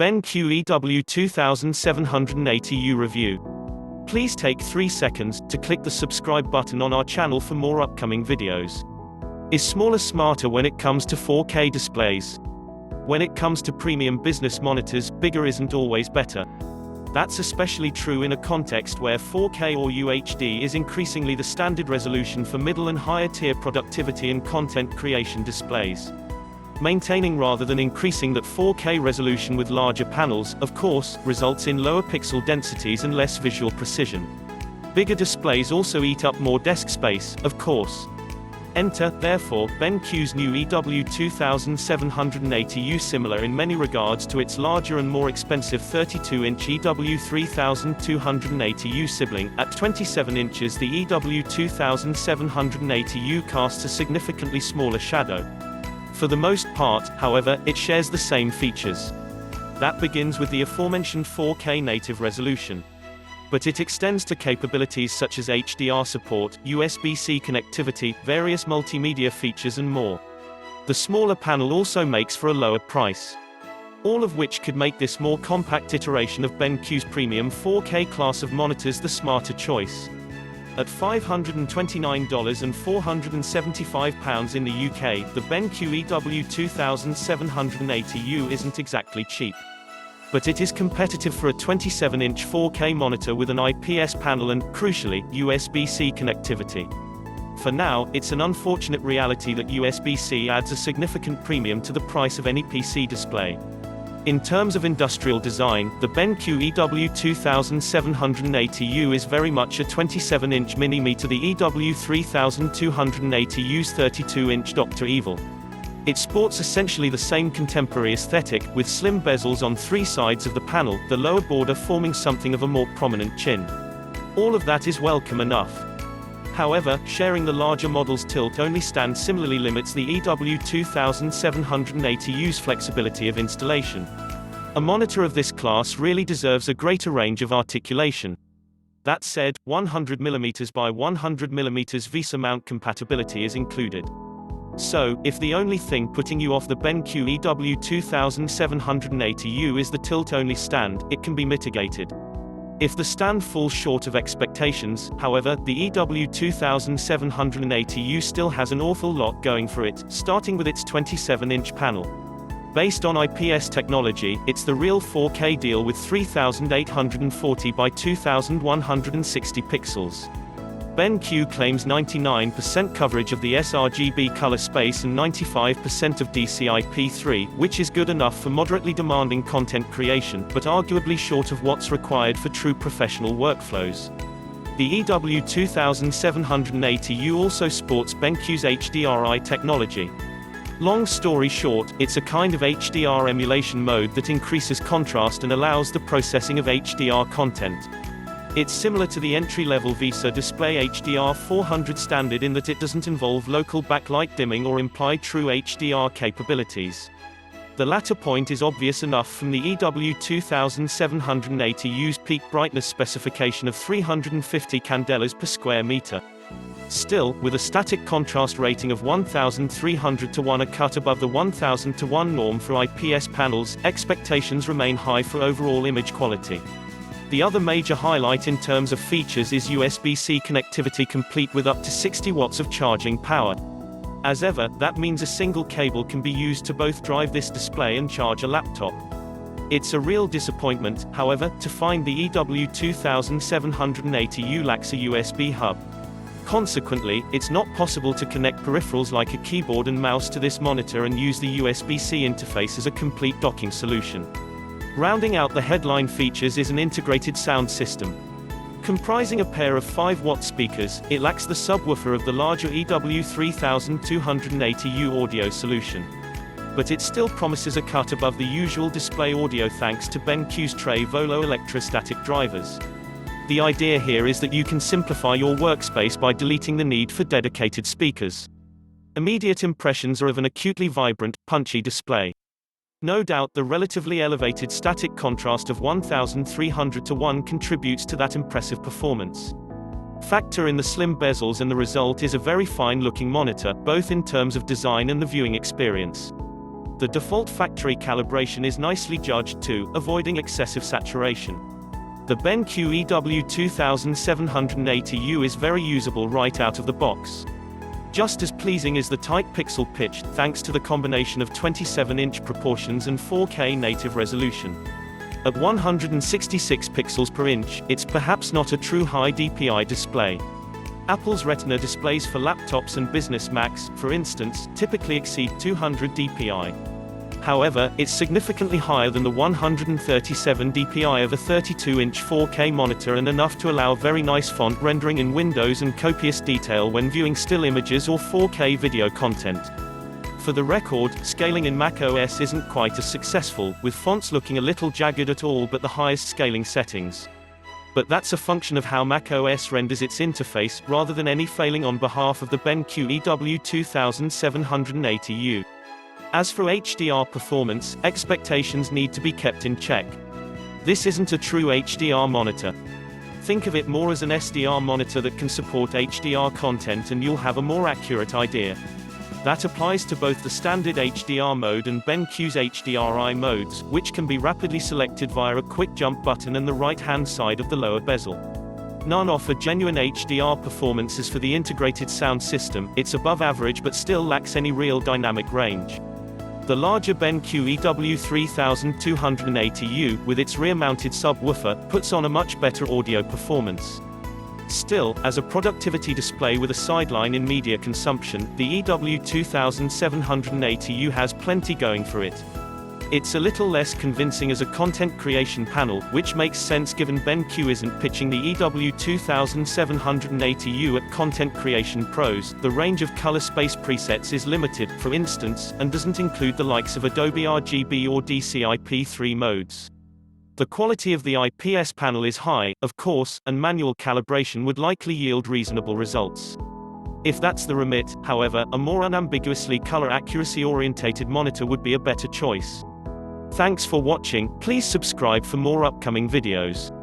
BenQ EW2780U review. Please take 3 seconds to click the subscribe button on our channel for more upcoming videos. Is smaller smarter when it comes to 4K displays? When it comes to premium business monitors, bigger isn't always better. That's especially true in a context where 4K or UHD is increasingly the standard resolution for middle and higher tier productivity and content creation displays. Maintaining rather than increasing that 4K resolution with larger panels, of course, results in lower pixel densities and less visual precision. Bigger displays also eat up more desk space, of course. Enter, therefore, BenQ's new EW2780U, similar in many regards to its larger and more expensive 32-inch EW3280U sibling. At 27 inches, the EW2780U casts a significantly smaller shadow. For the most part, however, it shares the same features. That begins with the aforementioned 4K native resolution. But it extends to capabilities such as HDR support, USB-C connectivity, various multimedia features and more. The smaller panel also makes for a lower price. All of which could make this more compact iteration of BenQ's premium 4K class of monitors the smarter choice. At $529 and £475 in the UK, the BenQ EW2780U isn't exactly cheap. But it is competitive for a 27-inch 4K monitor with an IPS panel and, crucially, USB-C connectivity. For now, it's an unfortunate reality that USB-C adds a significant premium to the price of any PC display. In terms of industrial design, the BenQ EW2780U is very much a 27-inch mini-me to the EW3280U's 32-inch Dr. Evil. It sports essentially the same contemporary aesthetic, with slim bezels on 3 sides of the panel, the lower border forming something of a more prominent chin. All of that is welcome enough. However, sharing the larger model's tilt-only stand similarly limits the EW2780U's flexibility of installation. A monitor of this class really deserves a greater range of articulation. That said, 100mm by 100mm VESA mount compatibility is included. So, if the only thing putting you off the BenQ EW2780U is the tilt-only stand, it can be mitigated. If the stand falls short of expectations, however, the EW2780U still has an awful lot going for it, starting with its 27-inch panel. Based on IPS technology, it's the real 4K deal with 3840 by 2160 pixels. BenQ claims 99% coverage of the sRGB color space and 95% of DCI-P3, which is good enough for moderately demanding content creation, but arguably short of what's required for true professional workflows. The EW2780U also sports BenQ's HDRI technology. Long story short, it's a kind of HDR emulation mode that increases contrast and allows the processing of HDR content. It's similar to the entry-level VESA Display HDR 400 standard in that it doesn't involve local backlight dimming or imply true HDR capabilities. The latter point is obvious enough from the EW2780U's peak brightness specification of 350 candelas per square meter. Still, with a static contrast rating of 1300 to 1, a cut above the 1000 to 1 norm for IPS panels, expectations remain high for overall image quality. The other major highlight in terms of features is USB-C connectivity, complete with up to 60 watts of charging power. As ever, that means a single cable can be used to both drive this display and charge a laptop. It's a real disappointment, however, to find the EW2780U lacks a USB hub. Consequently, it's not possible to connect peripherals like a keyboard and mouse to this monitor and use the USB-C interface as a complete docking solution. Rounding out the headline features is an integrated sound system. Comprising a pair of 5-watt speakers, it lacks the subwoofer of the larger EW3280U audio solution. But it still promises a cut above the usual display audio thanks to BenQ's Tre Volo electrostatic drivers. The idea here is that you can simplify your workspace by deleting the need for dedicated speakers. Immediate impressions are of an acutely vibrant, punchy display. No doubt the relatively elevated static contrast of 1300 to 1 contributes to that impressive performance. Factor in the slim bezels and the result is a very fine-looking monitor, both in terms of design and the viewing experience. The default factory calibration is nicely judged too, avoiding excessive saturation. The BenQ EW2780U is very usable right out of the box. Just as pleasing is the tight pixel pitch, thanks to the combination of 27-inch proportions and 4K native resolution. At 166 pixels per inch, it's perhaps not a true high DPI display. Apple's Retina displays for laptops and business Macs, for instance, typically exceed 200 dpi. However, it's significantly higher than the 137 dpi of a 32-inch 4K monitor and enough to allow very nice font rendering in Windows and copious detail when viewing still images or 4K video content. For the record, scaling in macOS isn't quite as successful, with fonts looking a little jagged at all but the highest scaling settings. But that's a function of how macOS renders its interface, rather than any failing on behalf of the BenQ EW2780U. As for HDR performance, expectations need to be kept in check. This isn't a true HDR monitor. Think of it more as an SDR monitor that can support HDR content and you'll have a more accurate idea. That applies to both the standard HDR mode and BenQ's HDRI modes, which can be rapidly selected via a quick jump button and the right-hand side of the lower bezel. None offer genuine HDR performances for the integrated sound system. It's above average but still lacks any real dynamic range. The larger BenQ EW2780U, with its rear-mounted subwoofer, puts on a much better audio performance. Still, as a productivity display with a sideline in media consumption, the EW2780U has plenty going for it. It's a little less convincing as a content creation panel, which makes sense given BenQ isn't pitching the EW2780U at content creation pros. The range of color space presets is limited, for instance, and doesn't include the likes of Adobe RGB or DCI-P3 modes. The quality of the IPS panel is high, of course, and manual calibration would likely yield reasonable results. If that's the remit, however, a more unambiguously color accuracy-orientated monitor would be a better choice. Thanks for watching. Please subscribe for more upcoming videos.